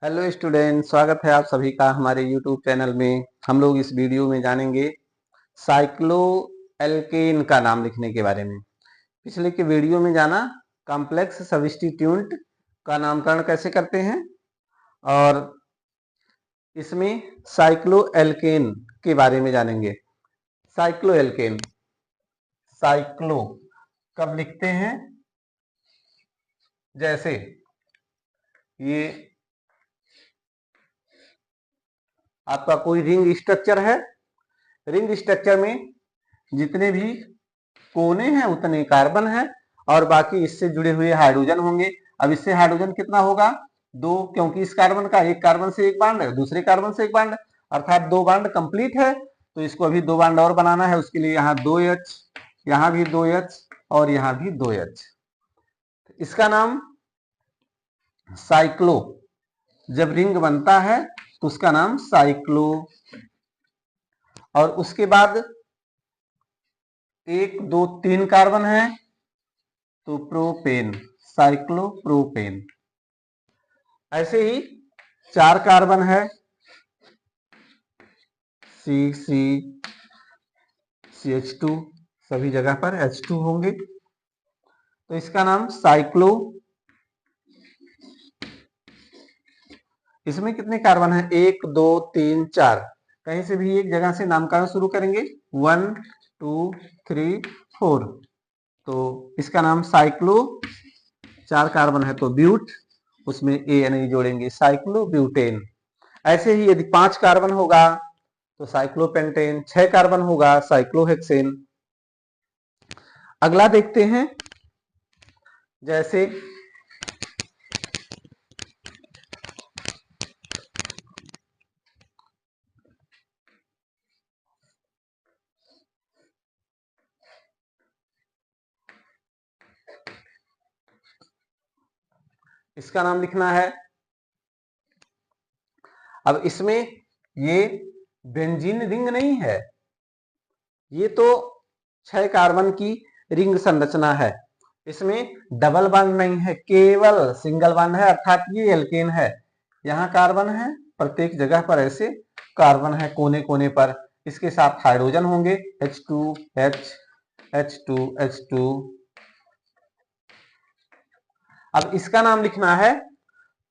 Hello student, स्वागत है आप सभी का हमारे यूट्यूब चैनल में। हम लोग इस वीडियो में जानेंगे साइक्लो एल्केन का नाम लिखने के बारे में। पिछले के वीडियो में जाना कॉम्प्लेक्स सब्स्टिट्यूएंट का नामकरण कैसे करते हैं, और इसमें साइक्लो एल्केन के बारे में जानेंगे। साइक्लो एल्केन, साइक्लो कब लिखते हैं? जैसे ये आपका कोई रिंग स्ट्रक्चर है, रिंग स्ट्रक्चर में जितने भी कोने हैं उतने कार्बन है और बाकी इससे जुड़े हुए हाइड्रोजन होंगे। अब इससे हाइड्रोजन कितना होगा? दो, क्योंकि इस कार्बन का एक कार्बन से एक बांड है, दूसरे कार्बन से एक बांड है, अर्थात दो बांड कंप्लीट है। तो इसको अभी दो बांड और बनाना है, उसके लिए यहाँ 2H, यहाँ भी 2H और यहाँ भी 2H। इसका नाम साइक्लो, जब रिंग बनता है तो उसका नाम साइक्लो। और उसके बाद 1 2 3 कार्बन है तो प्रोपेन, साइक्लोप्रोपेन। ऐसे ही 4 कार्बन है, CH2, सभी जगह पर H2 होंगे, तो इसका नाम साइक्लो। इसमें कितने कार्बन है? 1 2 3 4। कहीं से भी एक जगह से नामकरण शुरू करेंगे, 1 2 3 4, तो इसका नाम साइक्लो। 4 कार्बन है तो ब्यूट, उसमें ए नहीं जोड़ेंगे, साइक्लोब्यूटेन। ऐसे ही यदि 5 कार्बन होगा तो साइक्लोपेंटेन, 6 कार्बन होगा साइक्लोहेक्सेन। अगला देखते हैं, जैसे इसका नाम लिखना है। अब इसमें ये बेंजीन रिंग नहीं है, ये तो 6 कार्बन की रिंग संरचना है। इसमें डबल बॉन्ड नहीं है, केवल सिंगल बॉन्ड है, अर्थात ये एल्केन है। यहाँ कार्बन है, प्रत्येक जगह पर ऐसे कार्बन है कोने कोने पर, इसके साथ हाइड्रोजन होंगे, H2H H2 H2। अब इसका नाम लिखना है,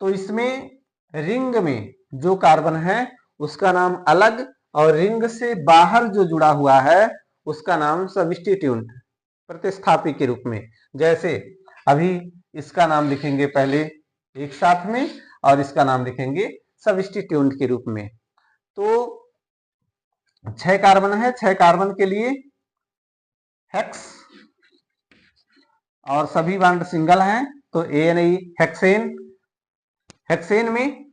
तो इसमें रिंग में जो कार्बन है उसका नाम अलग, और रिंग से बाहर जो जुड़ा हुआ है उसका नाम सब्स्टिट्यूएंट, प्रतिस्थापी के रूप में। जैसे अभी इसका नाम लिखेंगे पहले एक साथ में, और इसका नाम लिखेंगे सब्स्टिट्यूएंट के रूप में। तो 6 कार्बन है, 6 कार्बन के लिए हेक्स, और सभी बॉन्ड सिंगल हैं तो ANE हेक्सेन। हेक्सेन में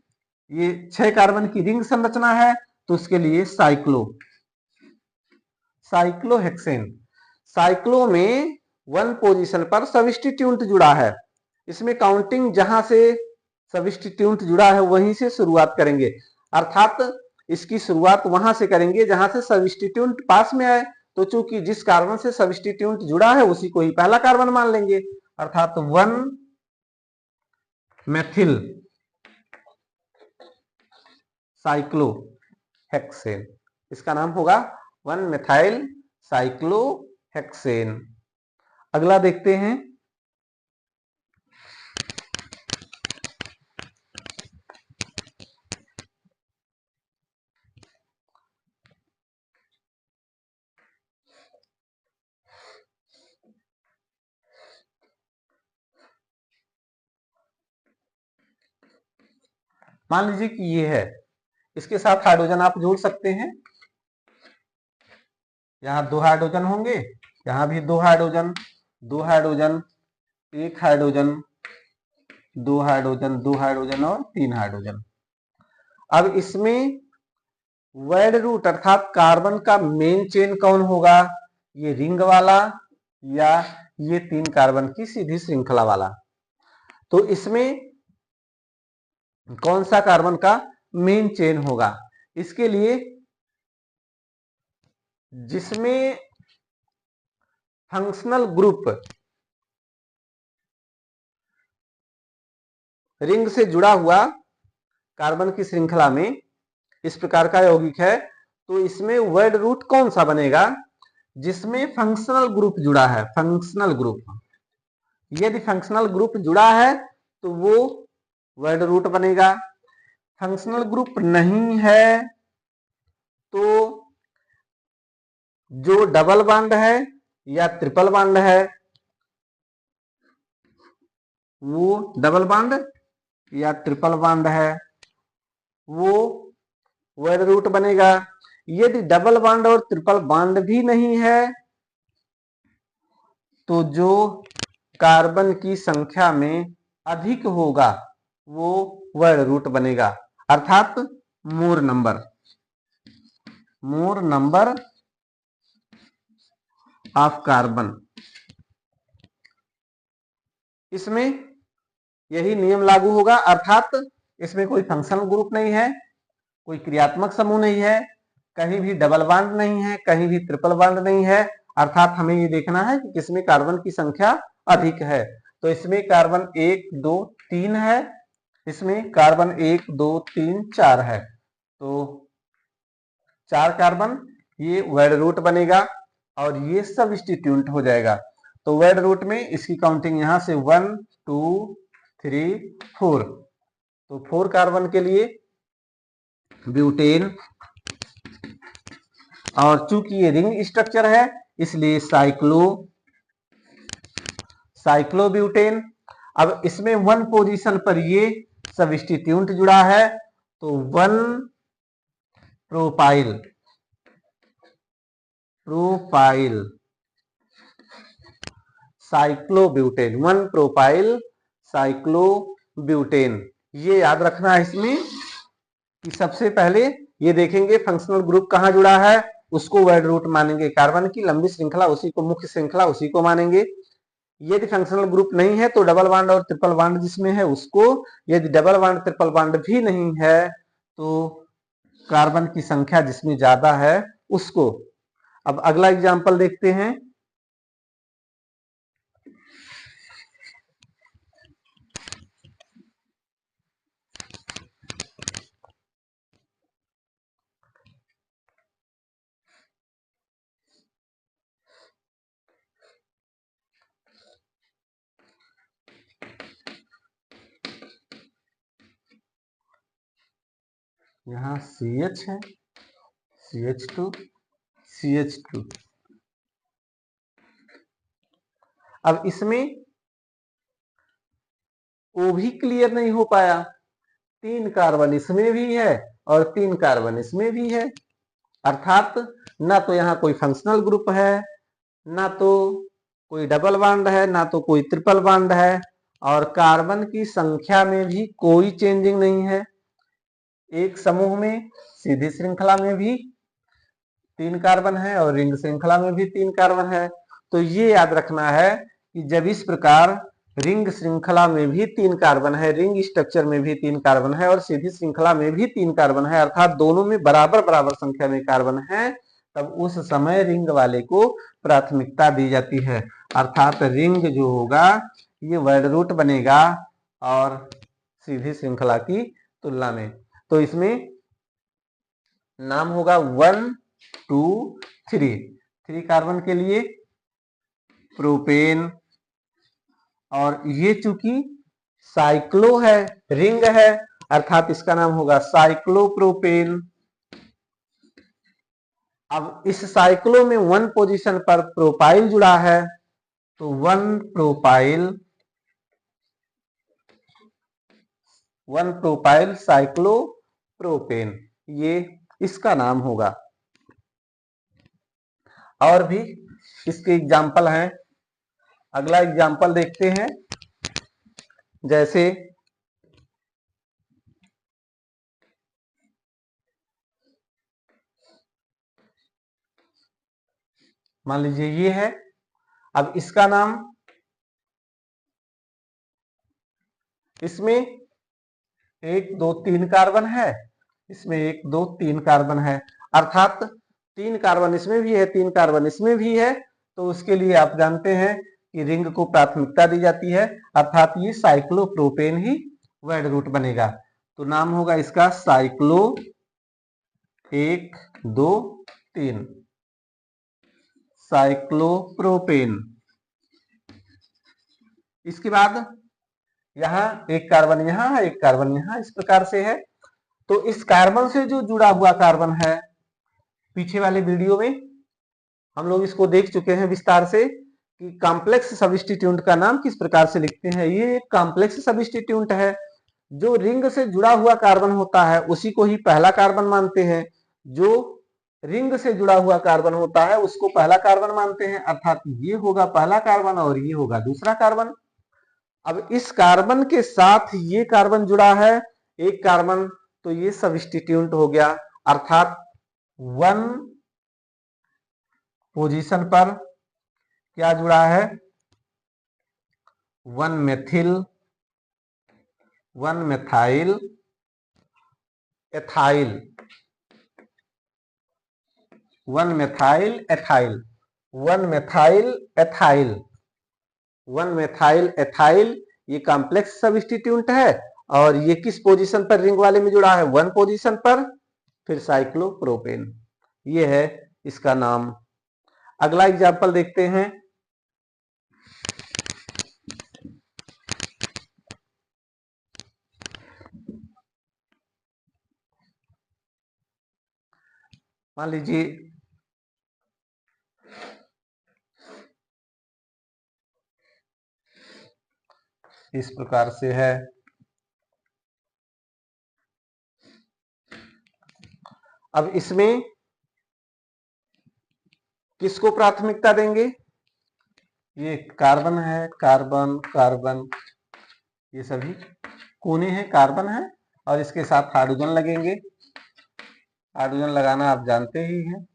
ये 6 कार्बन की रिंग संरचना है तो उसके लिए साइक्लो, साइक्लोहेक्सेन। साइक्लो में 1 पोजीशन पर सब्स्टिट्यूएंट जुड़ा है। इसमें काउंटिंग जहां से सब्स्टिट्यूएंट जुड़ा है वहीं से शुरुआत करेंगे, अर्थात इसकी शुरुआत वहां से करेंगे जहां से सब्स्टिट्यूएंट पास में आए। तो चूंकि जिस कार्बन से सब्स्टिट्यूएंट जुड़ा है उसी को ही पहला कार्बन मान लेंगे, अर्थात 1 मेथिल साइक्लोहेक्सेन। इसका नाम होगा 1 मेथाइल साइक्लोहेक्सेन। अगला देखते हैं, मान लीजिए कि ये है, इसके साथ हाइड्रोजन आप जोड़ सकते हैं। यहाँ 2 हाइड्रोजन होंगे, यहाँ भी 2 hydrogen, 2 hydrogen, 1 hydrogen, 2 hydrogen, 2 hydrogen और 3 हाइड्रोजन। अब इसमें वैड रूट अर्थात कार्बन का मेन चेन कौन होगा? ये रिंग वाला या ये 3 कार्बन की सीधी श्रृंखला वाला? तो इसमें कौन सा कार्बन का मेन चेन होगा? इसके लिए जिसमें फंक्शनल ग्रुप रिंग से जुड़ा हुआ कार्बन की श्रृंखला में इस प्रकार का यौगिक है, तो इसमें वर्ड रूट कौन सा बनेगा? जिसमें फंक्शनल ग्रुप जुड़ा है। फंक्शनल ग्रुप, यदि फंक्शनल ग्रुप जुड़ा है तो वो वर्ड रूट बनेगा। फंक्शनल ग्रुप नहीं है तो जो डबल बॉन्ड है या ट्रिपल बॉन्ड है, वो डबल बॉन्ड या ट्रिपल बॉन्ड है, वो वर्ड रूट बनेगा। यदि डबल बॉन्ड और ट्रिपल बॉन्ड भी नहीं है तो जो कार्बन की संख्या में अधिक होगा वो वर्ड रूट बनेगा, अर्थात मोर number. More number of carbon. इसमें यही नियम लागू होगा, अर्थात इसमें कोई फंक्शनल ग्रुप नहीं है, कोई क्रियात्मक समूह नहीं है, कहीं भी डबल बॉन्ड नहीं है, कहीं भी ट्रिपल बॉन्ड नहीं है, अर्थात हमें ये देखना है कि किसमें कार्बन की संख्या अधिक है। तो इसमें कार्बन 1 2 3 है, इसमें कार्बन 1 2 3 4 है, तो 4 कार्बन, ये वर्ड रूट बनेगा और ये सब्स्टिट्यूएंट हो जाएगा। तो वर्ड रूट में इसकी काउंटिंग यहां से 1 2 3 4, तो 4 कार्बन के लिए ब्यूटेन, और चूंकि ये रिंग स्ट्रक्चर है इसलिए साइक्लोब्यूटेन। अब इसमें 1 पोजीशन पर ये सब्स्टिट्यूएंट जुड़ा है, तो 1 प्रोपाइल साइक्लोब्यूटेन, 1 प्रोपाइल साइक्लोब्यूटेन। ये याद रखना है इसमें कि सबसे पहले ये देखेंगे फंक्शनल ग्रुप कहां जुड़ा है, उसको वर्ड रूट मानेंगे। कार्बन की लंबी श्रृंखला उसी को, मुख्य श्रृंखला उसी को मानेंगे। यदि फंक्शनल ग्रुप नहीं है तो डबल बॉन्ड और ट्रिपल बॉन्ड जिसमें है उसको, यदि डबल बॉन्ड ट्रिपल बॉन्ड भी नहीं है तो कार्बन की संख्या जिसमें ज्यादा है उसको। अब अगला एग्जांपल देखते हैं। यहां CH है, CH2 CH2। अब इसमें O भी क्लियर नहीं हो पाया, 3 कार्बन इसमें भी है और 3 कार्बन इसमें भी है, अर्थात ना तो यहाँ कोई फंक्शनल ग्रुप है, ना तो कोई डबल बॉन्ड है, ना तो कोई ट्रिपल बॉन्ड है, और कार्बन की संख्या में भी कोई चेंजिंग नहीं है। एक समूह में सीधी श्रृंखला में भी 3 कार्बन है और रिंग श्रृंखला में भी 3 कार्बन है। तो ये याद रखना है कि जब इस प्रकार रिंग श्रृंखला में भी 3 कार्बन है, रिंग स्ट्रक्चर में भी 3 कार्बन है और सीधी श्रृंखला में भी 3 कार्बन है, अर्थात दोनों में बराबर बराबर संख्या में कार्बन है, तब उस समय रिंग वाले को प्राथमिकता दी जाती है, अर्थात रिंग जो होगा ये वर्ड रूट बनेगा और सीधी श्रृंखला की तुलना में। तो इसमें नाम होगा 1 2 3 कार्बन के लिए प्रोपेन, और ये चूंकि साइक्लो है, रिंग है, अर्थात इसका नाम होगा साइक्लोप्रोपेन। अब इस साइक्लो में 1 पोजीशन पर प्रोपाइल जुड़ा है, तो 1 प्रोपाइल साइक्लोप्रोपेन, ये इसका नाम होगा। और भी इसके एग्जाम्पल हैं। अगला एग्जाम्पल देखते हैं, जैसे मान लीजिए ये है, अब इसका नाम, इसमें 1 2 3 कार्बन है, इसमें 1 2 3 कार्बन है, अर्थात 3 कार्बन इसमें भी है 3 कार्बन इसमें भी है, तो उसके लिए आप जानते हैं कि रिंग को प्राथमिकता दी जाती है, अर्थात ये साइक्लोप्रोपेन ही वर्ड रूट बनेगा। तो नाम होगा इसका साइक्लो 1 2 3, साइक्लोप्रोपेन। इसके बाद यहाँ एक कार्बन यहाँ है, एक कार्बन यहाँ, इस प्रकार से है। तो इस कार्बन से जो जुड़ा हुआ कार्बन है, पीछे वाले वीडियो में हम लोग इसको देख चुके हैं विस्तार से कि कॉम्प्लेक्स सब्स्टिट्यूएंट का नाम किस प्रकार से लिखते हैं। ये एक कॉम्प्लेक्स सब्स्टिट्यूएंट है। जो रिंग से जुड़ा हुआ कार्बन होता है उसी को ही पहला कार्बन मानते हैं। जो रिंग से जुड़ा हुआ कार्बन होता है उसको पहला कार्बन मानते हैं, अर्थात ये होगा पहला कार्बन और ये होगा दूसरा कार्बन। अब इस कार्बन के साथ ये कार्बन जुड़ा है, एक कार्बन, तो ये सब्स्टिट्यूएंट हो गया, अर्थात 1 पोजीशन पर क्या जुड़ा है, 1 methyl, 1 methyl ethyl, 1 methyl ethyl, 1 methyl ethyl, 1 methyl ethyl, ये कॉम्प्लेक्स सब्स्टिट्यूएंट है। और ये किस पोजीशन पर रिंग वाले में जुड़ा है, 1 पोजीशन पर। फिर साइक्लोप्रोपेन, ये है इसका नाम। अगला एग्जाम्पल देखते हैं। मान लीजिए इस प्रकार से है। अब इसमें किसको प्राथमिकता देंगे, ये कार्बन है, कार्बन कार्बन, ये सभी कोने हैं, कार्बन है, और इसके साथ हाइड्रोजन लगेंगे। हाइड्रोजन लगाना आप जानते ही हैं,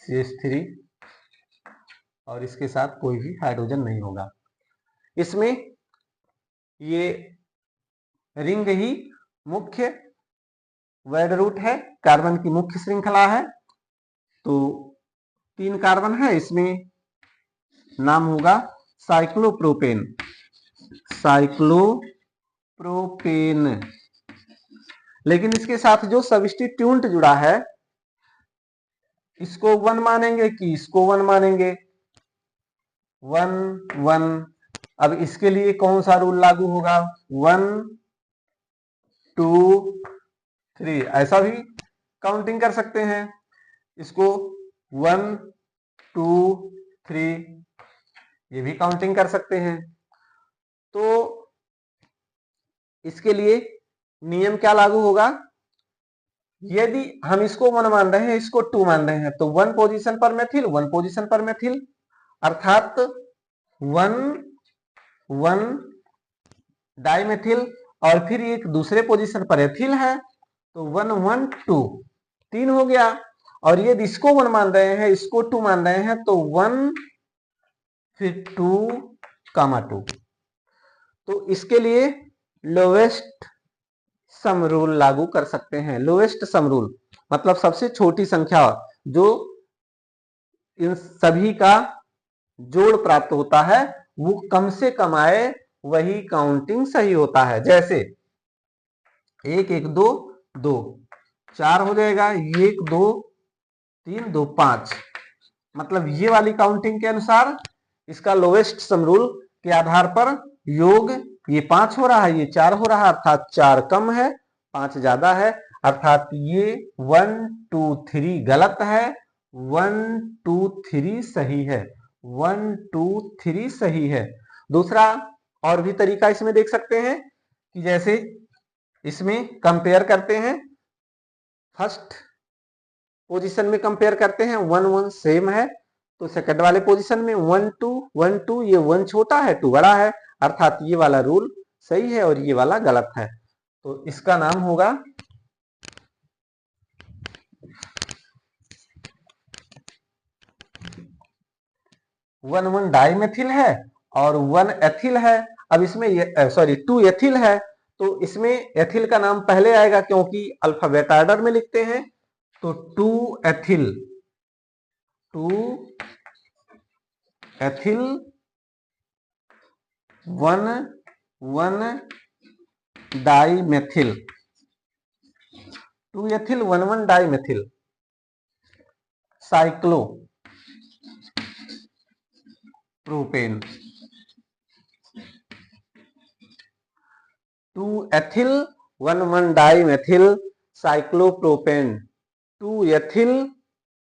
CH3, और इसके साथ कोई भी हाइड्रोजन नहीं होगा। इसमें ये रिंग ही मुख्य वैड रूट है, कार्बन की मुख्य श्रृंखला है। तो 3 कार्बन है, इसमें नाम होगा साइक्लोप्रोपेन, साइक्लोप्रोपेन। लेकिन इसके साथ जो सब्स्टिट्यूएंट जुड़ा है, इसको 1 मानेंगे कि इसको 1 मानेंगे, 1 1। अब इसके लिए कौन सा रूल लागू होगा, 1 2 3, ऐसा भी काउंटिंग कर सकते हैं इसको, 1 2 3, ये भी काउंटिंग कर सकते हैं। तो इसके लिए नियम क्या लागू होगा, यदि हम इसको 1 मान रहे हैं, इसको 2 मान रहे हैं, तो 1 पोजीशन पर मेथिल, 1 पोजीशन पर मेथिल, अर्थात 1 1 डाइमेथिल, और फिर एक दूसरे पोजीशन पर एथिल है, तो 1 1 2, 3 हो गया। और यदि इसको 1 मान रहे हैं, इसको 2 मान रहे हैं, तो 1 फिर 2 2। तो इसके लिए लोवेस्ट सम रूल लागू कर सकते हैं। लोवेस्ट सम रूल मतलब सबसे छोटी संख्या जो इन सभी का जोड़ प्राप्त होता है वो कम से कम आए, वही काउंटिंग सही होता है। जैसे 1 1 2 2, 4 हो जाएगा, 1 2 3 2 5, मतलब ये वाली काउंटिंग के अनुसार इसका लोवेस्ट सम रूल के आधार पर योग, ये 5 हो रहा है, ये 4 हो रहा है, अर्थात 4 कम है, 5 ज्यादा है, अर्थात ये 1 2 3 गलत है, 1 2 3 सही है, 1 2 3 सही है। दूसरा और भी तरीका इसमें देख सकते हैं कि जैसे इसमें कंपेयर करते हैं, फर्स्ट पोजीशन में कंपेयर करते हैं, 1 1 सेम है, तो सेकंड वाले पोजीशन में 1 2 1 2, ये 1 छोटा है 2 बड़ा है, अर्थात ये वाला रूल सही है और ये वाला गलत है। तो इसका नाम होगा 1 1 डाइमेथिल है और 1 एथिल है। अब इसमें 2 एथिल है, तो इसमें एथिल का नाम पहले आएगा क्योंकि अल्फाबेट ऑर्डर में लिखते हैं। तो 2 ethyl, 2 ethyl, 1 1 dimethyl, 2 ethyl 1 dimethyl cyclopropane, 2 ethyl 1 dimethyl cyclopropane, 2 ethyl,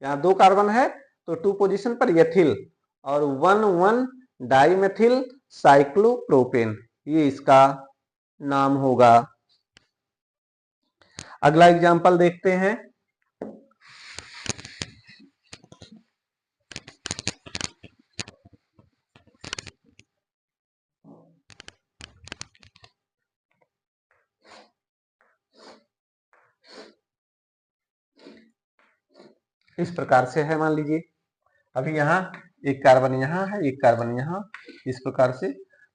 यहाँ 2 कार्बन है तो 2 पोजीशन पर एथिल और 1 डाइमेथिल साइक्लोप्रोपेन, ये इसका नाम होगा। अगला एग्जांपल देखते हैं। इस प्रकार से है, मान लीजिए अभी यहाँ एक कार्बन यहाँ है, एक कार्बन यहाँ, इस प्रकार से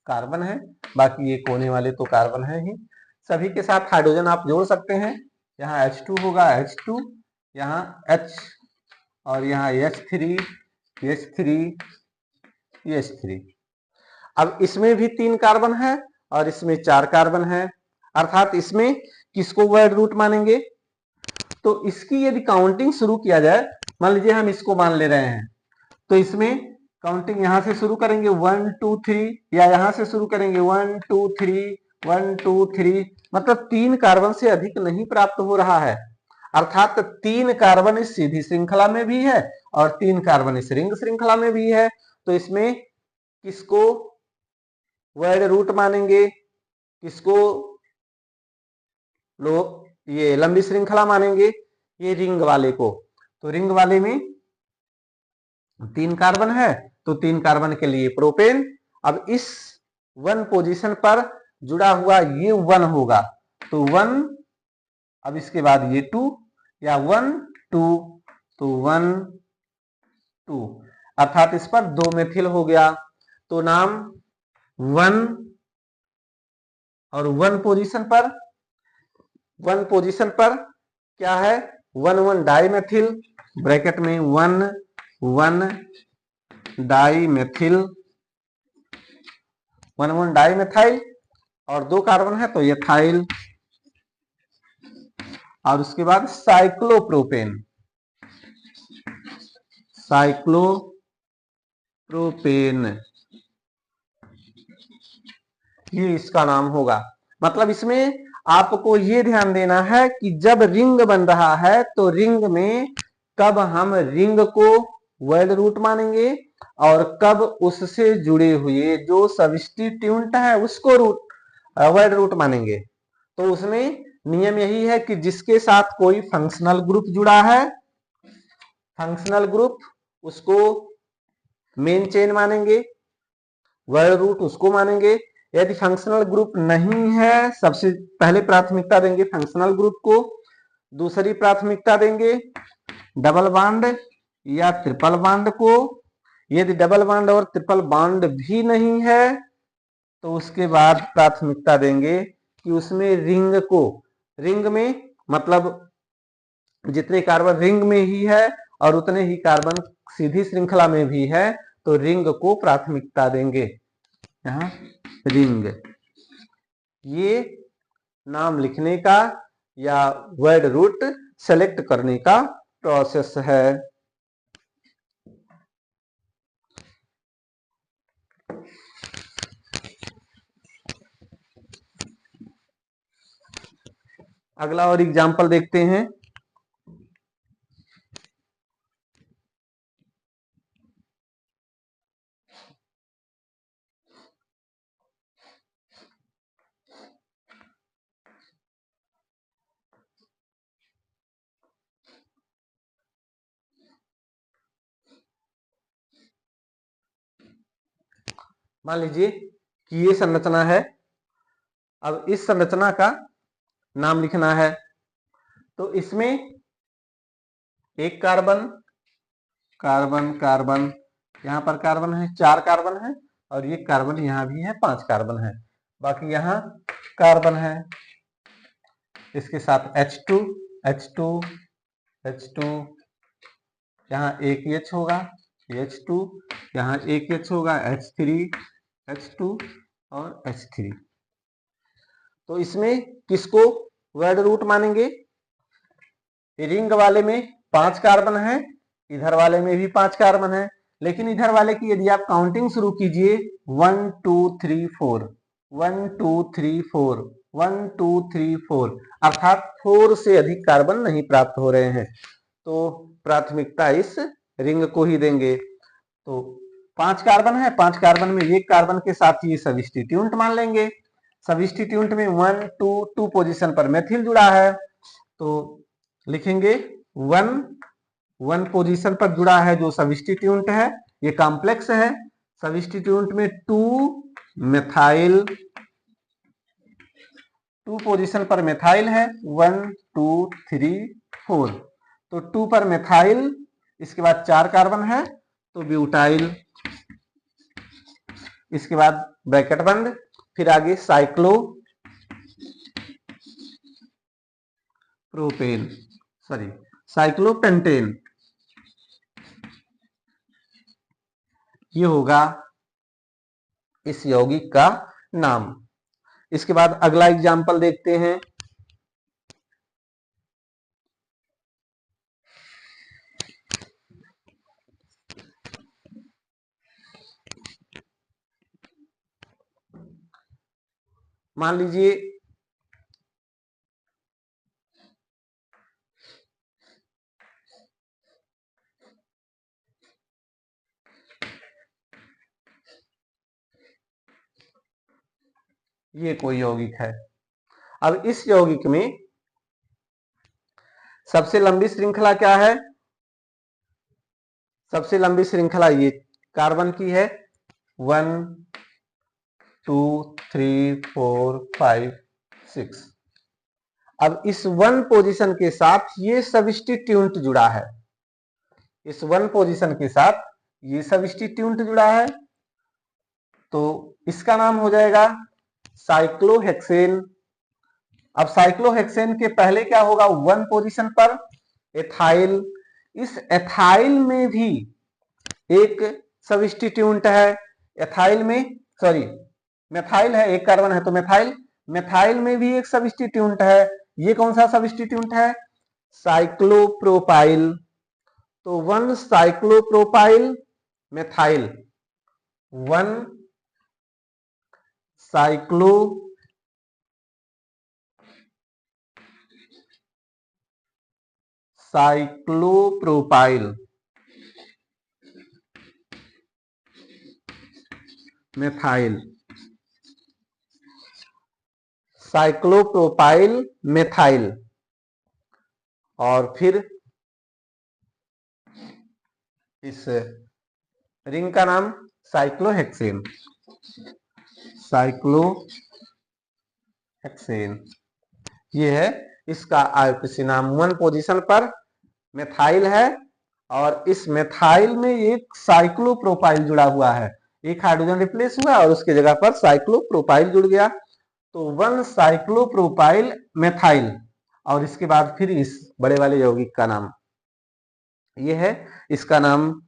कार्बन है, बाकी ये कोने वाले तो कार्बन है ही। सभी के साथ हाइड्रोजन आप जोड़ सकते हैं। यहाँ H2 होगा, H2, यहाँ H और यहाँ H3, H3, H3। अब इसमें भी 3 कार्बन है और इसमें 4 कार्बन है, अर्थात इसमें किसको वर्ड रूट मानेंगे? तो इसकी यदि काउंटिंग शुरू किया जाए, मान लीजिए हम इसको मान ले रहे हैं, तो इसमें काउंटिंग यहां से शुरू करेंगे 1 2 3, या यहां से शुरू करेंगे 1 2 3 1 2 3, मतलब 3 कार्बन से अधिक नहीं प्राप्त हो रहा है, अर्थात 3 कार्बन इस सीधी श्रृंखला में भी है और 3 कार्बन इस रिंग श्रृंखला में भी है। तो इसमें किसको वर्ड रूट मानेंगे, किसको ये लंबी श्रृंखला मानेंगे? ये रिंग वाले को। तो रिंग वाले में 3 कार्बन है तो 3 कार्बन के लिए प्रोपेन। अब इस 1 पोजीशन पर जुड़ा हुआ ये 1 होगा, तो 1, अब इसके बाद ये 2, या 1 2, तो 1 2, अर्थात इस पर 2 मेथिल हो गया। तो नाम 1 और 1 पोजीशन पर क्या है? 1 डाइमेथिल, ब्रैकेट में 1 डाइमेथिल, 1 डाइमेथाइल और 2 कार्बन है तो एथाइल, और उसके बाद साइक्लोप्रोपेन, साइक्लोप्रोपेन, ये इसका नाम होगा। मतलब इसमें आपको ये ध्यान देना है कि जब रिंग बन रहा है तो रिंग में कब हम रिंग को वर्ड रूट मानेंगे और कब उससे जुड़े हुए जो सब्स्टिट्यूएंट है उसको वर्ड रूट मानेंगे। तो उसमें नियम यही है कि जिसके साथ कोई फंक्शनल ग्रुप जुड़ा है, फंक्शनल ग्रुप, उसको मेन चेन मानेंगे, वर्ड रूट उसको मानेंगे। यदि फंक्शनल ग्रुप नहीं है, सबसे पहले प्राथमिकता देंगे फंक्शनल ग्रुप को, दूसरी प्राथमिकता देंगे डबल बॉन्ड या ट्रिपल बॉन्ड को। यदि डबल बॉन्ड और ट्रिपल बॉन्ड भी नहीं है तो उसके बाद प्राथमिकता देंगे कि उसमें रिंग को, रिंग में मतलब जितने कार्बन रिंग में ही है और उतने ही कार्बन सीधी श्रृंखला में भी है, तो रिंग को प्राथमिकता देंगे। यहाँ रिंग, ये नाम लिखने का या वर्ड रूट सेलेक्ट करने का प्रोसेस है। अगला और एग्जांपल देखते हैं। मान लीजिए कि ये संरचना है, अब इस संरचना का नाम लिखना है, तो इसमें एक कार्बन कार्बन कार्बन, यहाँ पर कार्बन है 4 कार्बन है और ये कार्बन यहाँ भी है 5 कार्बन है, बाकी यहाँ कार्बन है, इसके साथ H2 H2 H2, यहाँ एक H होगा H2, यहाँ एक H होगा H3 H2 और H3। तो इसमें किसको वर्ड रूट मानेंगे? रिंग वाले में 5 कार्बन है, इधर वाले में भी 5 कार्बन है, लेकिन इधर वाले की यदि आप काउंटिंग शुरू कीजिए 1 2 3 4 1 2 3 4 1 2 3 4 अर्थात 4 से अधिक कार्बन नहीं प्राप्त हो रहे हैं, तो प्राथमिकता इस रिंग को ही देंगे। तो 5 कार्बन है, 5 कार्बन में एक कार्बन के साथ ये सब्स्टिट्यूएंट मान लेंगे। सब्स्टिट्यूएंट में 1 2 2 पोजीशन पर मेथिल जुड़ा है, तो लिखेंगे 1 पोजीशन पर जुड़ा है जो सब्स्टिट्यूएंट है, ये कॉम्प्लेक्स है। सब्स्टिट्यूएंट में 2 मेथाइल, 2 पोजीशन पर मेथाइल है, 1 2 3 4, तो 2 पर मेथाइल, इसके बाद 4 कार्बन है तो ब्यूटाइल, इसके बाद ब्रैकेट बंद, फिर आगे साइक्लोपेंटेन, ये होगा इस यौगिक का नाम। इसके बाद अगला एग्जाम्पल देखते हैं। मान लीजिए ये कोई यौगिक है। अब इस यौगिक में सबसे लंबी श्रृंखला क्या है? सबसे लंबी श्रृंखला ये कार्बन की है, 1 2 3 4 5 6। अब इस 1 पोजीशन के साथ ये सब्स्टिट्यूएंट जुड़ा है, इस 1 पोजीशन के साथ ये सब्स्टिट्यूएंट जुड़ा है, तो इसका नाम हो जाएगा साइक्लोहेक्सेन। अब साइक्लोहेक्सेन के पहले क्या होगा? 1 पोजीशन पर एथाइल, इस एथाइल में भी एक सब्स्टिट्यूएंट है, एथाइल में सॉरी मेथाइल है, एक कार्बन है तो मेथाइल, मेथाइल में भी एक सब्स्टिट्यूएंट है, ये कौन सा सब्स्टिट्यूएंट है? साइक्लोप्रोपाइल। तो 1 cyclopropyl methyl, 1 cyclopropyl methyl, cyclopropyl methyl, और फिर इस रिंग का नाम साइक्लोहेक्सेन, साइक्लोहेक्सेन ये है इसका आईयूपीएसी नाम। 1 पोजीशन पर मेथाइल है और इस मेथाइल में एक साइक्लोप्रोपाइल जुड़ा हुआ है, एक हाइड्रोजन रिप्लेस हुआ और उसके जगह पर साइक्लोप्रोपाइल जुड़ गया, तो 1 साइक्लोप्रोपाइल मेथाइल, और इसके बाद फिर इस बड़े वाले यौगिक का नाम ये है, इसका नाम।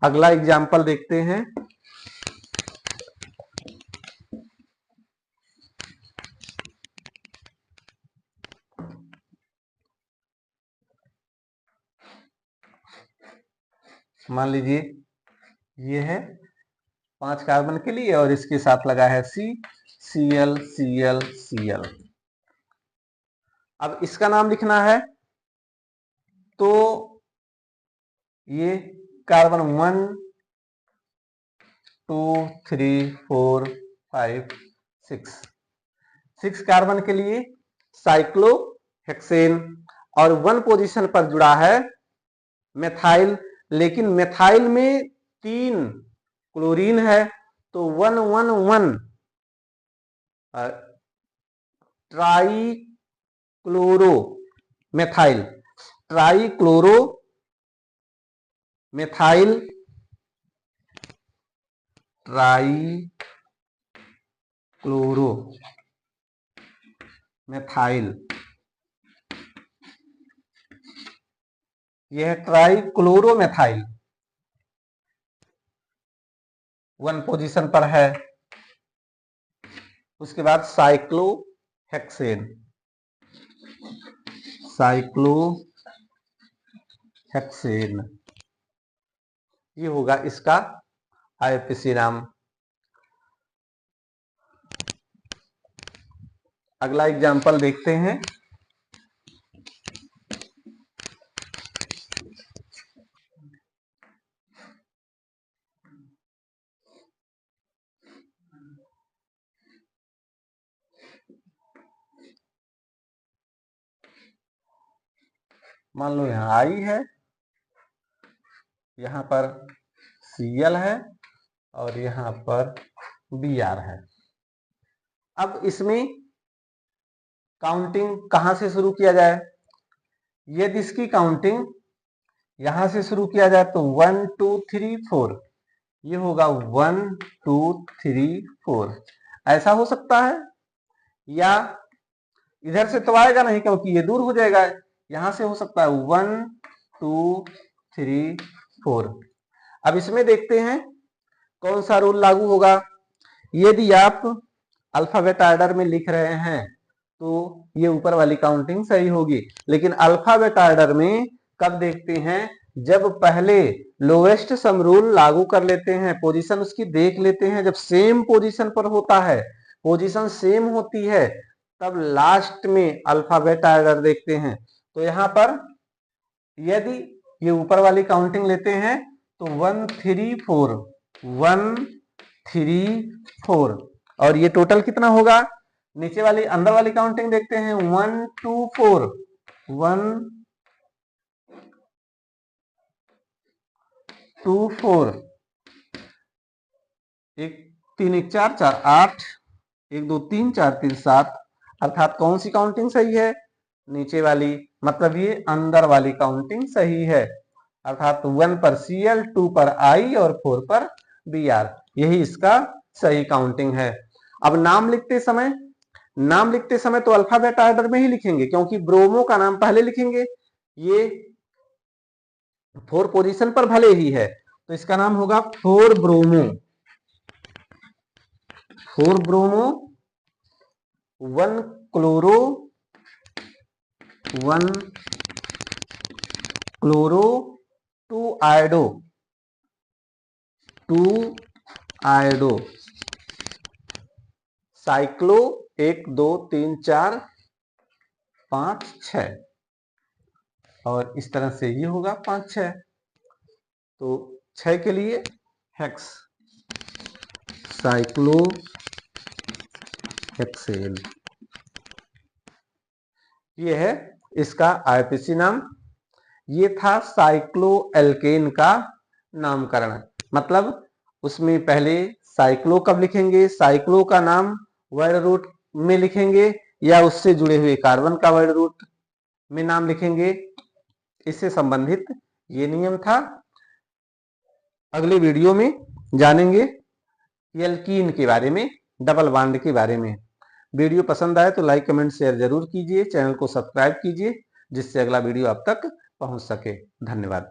अगला एग्जाम्पल देखते हैं। मान लीजिए ये है 5 कार्बन के लिए और इसके साथ लगा है Cl Cl Cl। अब इसका नाम लिखना है, तो ये कार्बन 1 2 3 4 5 6 कार्बन के लिए साइक्लोहेक्सेन, और 1 पोजीशन पर जुड़ा है मेथाइल, लेकिन मेथाइल में 3 क्लोरीन है, तो 1 1 1 try chloro methyl, try chloro methyl, try chloro methyl, यह है ट्राई क्लोरो मेथाइल, 1 पोजीशन पर है, उसके बाद साइक्लोहेक्सेन, साइक्लोहेक्सेन, ये होगा इसका आईपीसी नाम। अगला एग्जाम्पल देखते हैं। मान लो यहाँ आई है, यहाँ पर Cl है और यहाँ पर Br है। अब इसमें काउंटिंग कहां से शुरू किया जाए? यदि इसकी काउंटिंग यहां से शुरू किया जाए तो 1 2 3 4, ये होगा 1 2 3 4, ऐसा हो सकता है। या इधर से तो आएगा नहीं क्योंकि ये दूर हो जाएगा, यहां से हो सकता है 1 2 3 4। अब इसमें देखते हैं कौन सा रूल लागू होगा। यदि आप अल्फाबेट ऑर्डर में लिख रहे हैं तो ये ऊपर वाली काउंटिंग सही होगी, लेकिन अल्फाबेट ऑर्डर में कब देखते हैं? जब पहले लोएस्ट सम रूल लागू कर लेते हैं, पोजीशन उसकी देख लेते हैं, जब सेम पोजीशन पर होता है, पोजीशन सेम होती है, तब लास्ट में अल्फाबेट ऑर्डर देखते हैं। तो यहाँ पर यदि ये ऊपर वाली काउंटिंग लेते हैं तो 1 3 4 1 3 4, और ये टोटल कितना होगा? नीचे वाली अंदर वाली काउंटिंग देखते हैं 1 2 4 1 2 4, 1 3 1 4 4 8, 1 2 3 4 3 7, अर्थात कौन सी काउंटिंग सही है? नीचे वाली, मतलब ये अंदर वाली काउंटिंग सही है। अर्थात 1 पर Cl, 2 पर I और 4 पर Br, यही इसका सही काउंटिंग है। अब नाम लिखते समय तो अल्फाबेट ऑर्डर में ही लिखेंगे, क्योंकि ब्रोमो का नाम पहले लिखेंगे। ये 4 पोजीशन पर भले ही है, तो इसका नाम होगा 4 bromo, 4 bromo, 1 chloro, 1 chloro, 2 iodo, 2 iodo, cyclo 1 2 3 4 5 6, और इस तरह से ये होगा 5 6। तो 6 के लिए हेक्स, साइक्लो हेक्सेन, ये है इसका आईपीसी नाम। ये था साइक्लो एल्केन का नामकरण, मतलब उसमें पहले साइक्लो कब लिखेंगे, साइक्लो का नाम वर्ड रूट में लिखेंगे या उससे जुड़े हुए कार्बन का वर्ड रूट में नाम लिखेंगे, इससे संबंधित ये नियम था। अगले वीडियो में जानेंगे एल्कीन के बारे में, डबल बॉन्ड के बारे में। वीडियो पसंद आए तो लाइक कमेंट शेयर जरूर कीजिए, चैनल को सब्सक्राइब कीजिए जिससे अगला वीडियो आप तक पहुंच सके। धन्यवाद।